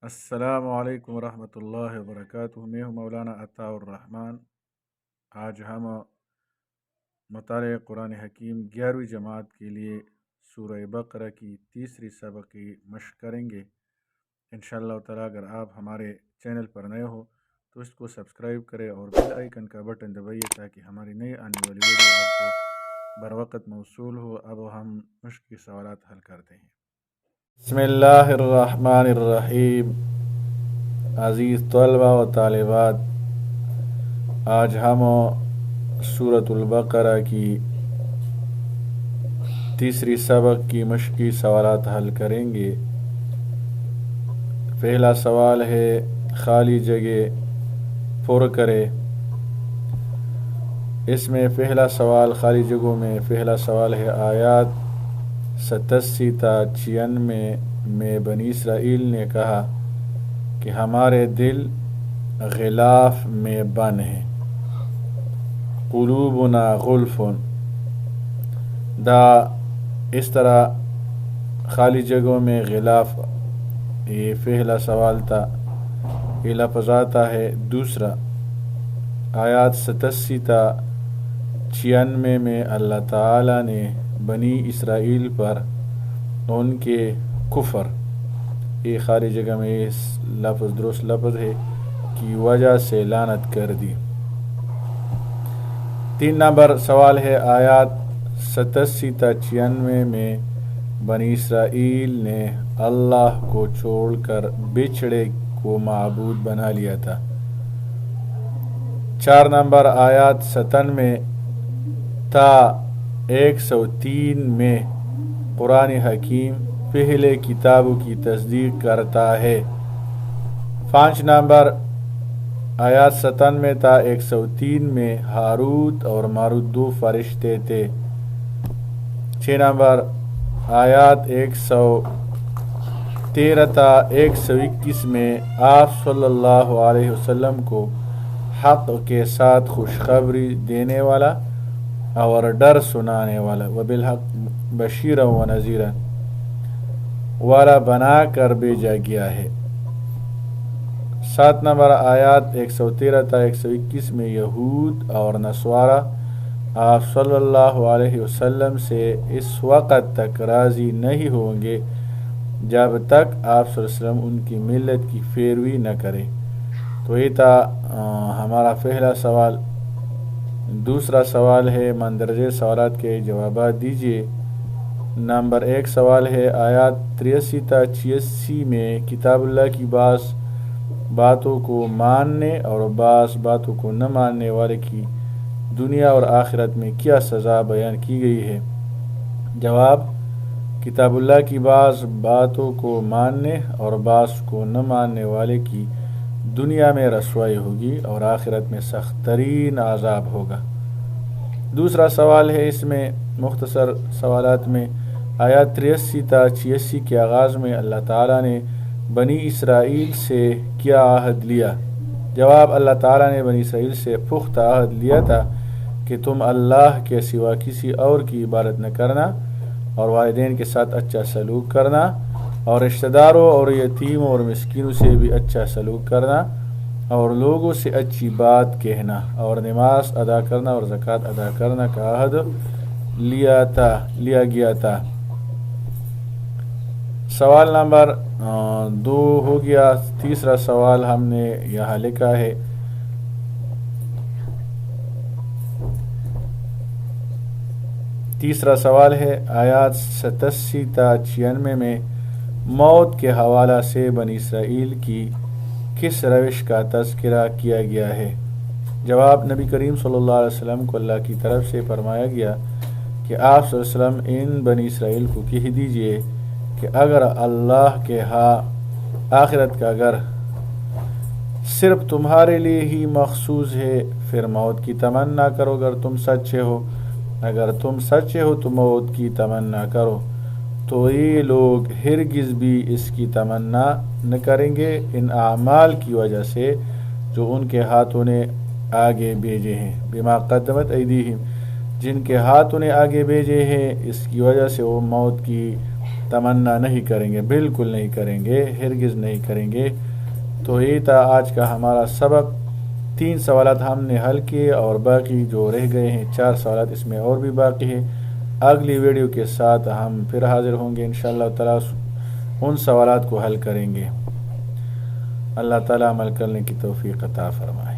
السلام علیکم ورحمۃ اللہ وبرکاتہ۔ میں ہوں مولانا عطاء الرحمن۔ آج ہم مطالعہ قرآن حکیم 11ویں جماعت کے لیے سورہ بقرہ کی تیسری سبق کی مشق کریں گے انشاءاللہ تعالیٰ۔ اگر آپ ہمارے چینل پر نئے ہو تو اس کو سبسکرائب کریں اور بیل آئیکن کا بٹن دبائیے تاکہ ہماری نئی آنے والی ویڈیو آپ کو بر وقت موصول ہو۔ اب ہم مشق کے سوالات حل کرتے ہیں۔ بسم اللہ الرحمن الرحیم۔ عزیز طلبہ و طالبات، آج ہم سورۃ البقرہ کی تیسری سبق کی مشقی سوالات حل کریں گے۔ پہلا سوال ہے خالی جگہ پر کرے۔ اس میں پہلا سوال خالی جگہوں میں پہلا سوال ہے آیات 87 تا 96 میں بنی اسرائیل نے کہا کہ ہمارے دل غلاف میں بند ہیں، قلوبنا غلف۔ اس طرح خالی جگہوں میں غلاف، یہ پہلا سوال تھا، یہ لفظ آتا ہے۔ دوسرا آیات 87 تا 96 میں اللہ تعالیٰ نے بنی اسرائیل پر ان کے کفر، یہ خالی جگہ میں اس لفظ درست لفظ ہے، کی وجہ سے لعنت کر دی۔ 3 نمبر سوال ہے آیات 87 تا 96 میں بنی اسرائیل نے اللہ کو چھوڑ کر بچھڑے کو معبود بنا لیا تھا۔ 4 نمبر آیات 97 تا 103 میں قرآن حکیم پہلے کتابوں کی تصدیق کرتا ہے۔ 5 نمبر آیات 97 تا 103 میں ہاروت اور ماروت 2 فرشتے تھے۔ 6 نمبر آیات 113 تا 121 میں آپ صلی اللہ علیہ وسلم کو حق کے ساتھ خوشخبری دینے والا اور ڈر سنانے والا، وبالحق بشیرا و نذیرا والا بنا کر بھیجا گیا ہے۔ 7 نمبر آیات 113 تا 121 میں یہود اور نصارہ آپ صلی اللہ علیہ وسلم سے اس وقت تک راضی نہیں ہوں گے جب تک آپ صلی اللہ علیہ وسلم ان کی ملت کی پیروی نہ کرے۔ تو یہ تھا ہمارا پہلا سوال۔ دوسرا سوال ہے مندرجہ سوالات کے جوابات دیجیے۔ نمبر 1 سوال ہے آیات 83 تا 86 میں کتاب اللہ کی بعض باتوں کو ماننے اور بعض باتوں کو نہ ماننے والے کی دنیا اور آخرت میں کیا سزا بیان کی گئی ہے؟ جواب: کتاب اللہ کی بعض باتوں کو ماننے اور بعض کو نہ ماننے والے کی دنیا میں رسوائی ہوگی اور آخرت میں سخت ترین عذاب ہوگا۔ دوسرا سوال ہے اس میں مختصر سوالات میں آیات 83 تا 86 کے آغاز میں اللہ تعالیٰ نے بنی اسرائیل سے کیا عہد لیا؟ جواب: اللہ تعالیٰ نے بنی اسرائیل سے پختہ عہد لیا تھا کہ تم اللہ کے سوا کسی اور کی عبادت نہ کرنا اور والدین کے ساتھ اچھا سلوک کرنا اور رشتہ داروں اور یتیموں اور مسکینوں سے بھی اچھا سلوک کرنا اور لوگوں سے اچھی بات کہنا اور نماز ادا کرنا اور زکوٰۃ ادا کرنا کا عہد لیا گیا تھا۔ سوال نمبر 2 ہو گیا۔ تیسرا سوال ہم نے یہاں لکھا ہے۔ تیسرا سوال ہے آیات 87 تا 96 میں موت کے حوالہ سے بنی اسرائیل کی کس روش کا تذکرہ کیا گیا ہے؟ جواب: نبی کریم صلی اللہ علیہ وسلم کو اللہ کی طرف سے فرمایا گیا کہ آپ صلی اللہ علیہ وسلم ان بنی اسرائیل کو کہہ دیجئے کہ اگر اللہ کے ہاں آخرت کا گھر صرف تمہارے لیے ہی مخصوص ہے پھر موت کی تمنا کرو اگر تم سچے ہو تو موت کی تمنا کرو۔ تو یہ لوگ ہرگز بھی اس کی تمنا نہ کریں گے ان اعمال کی وجہ سے جو ان کے ہاتھوں نے آگے بھیجے ہیں، بما قدمت ایدیہم، جن کے ہاتھوں نے آگے بھیجے ہیں، اس کی وجہ سے وہ موت کی تمنا نہیں کریں گے، بالکل نہیں کریں گے، ہرگز نہیں کریں گے۔ تو یہ تھا آج کا ہمارا سبق۔ 3 سوالات ہم نے حل کیے اور باقی جو رہ گئے ہیں 4 سوالات اس میں اور بھی باقی ہے۔ اگلی ویڈیو کے ساتھ ہم پھر حاضر ہوں گے انشاءاللہ تعالیٰ، ان سوالات کو حل کریں گے۔ اللہ تعالیٰ عمل کرنے کی توفیق عطا فرمائے۔